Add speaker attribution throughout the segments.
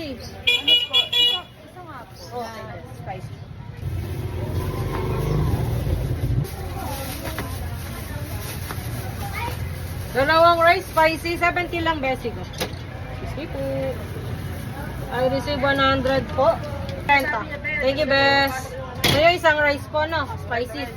Speaker 1: spicy.
Speaker 2: Ano po? Isa nga po.
Speaker 1: Okay, spicy. Dalawang rice spicy, 70 lang basic. Excuse me po. I receive 100 po. 30. Thank you, best. Ngayon, isang rice po, no? Spicy.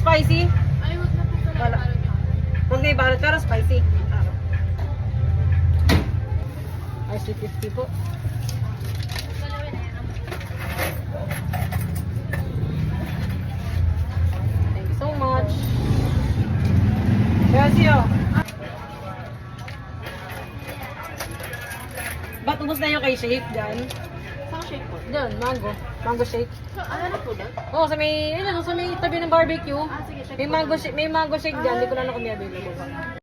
Speaker 1: Spicy?
Speaker 2: Ay, wag na po pala.
Speaker 1: Wala. Huwag na ibalot, pero spicy. Ay, 250 po. Thank you so much. Gracias. Ba't ubos na yung kay shake dyan?
Speaker 2: Saan shake po?
Speaker 1: Dyan, mango. Mango shake.
Speaker 2: So, ano na po doon?
Speaker 1: Oo, sa may tabi ng barbecue.
Speaker 2: Ah, sige, check
Speaker 1: May
Speaker 2: po.
Speaker 1: mango shake dyan, hindi ko lang na kung may available.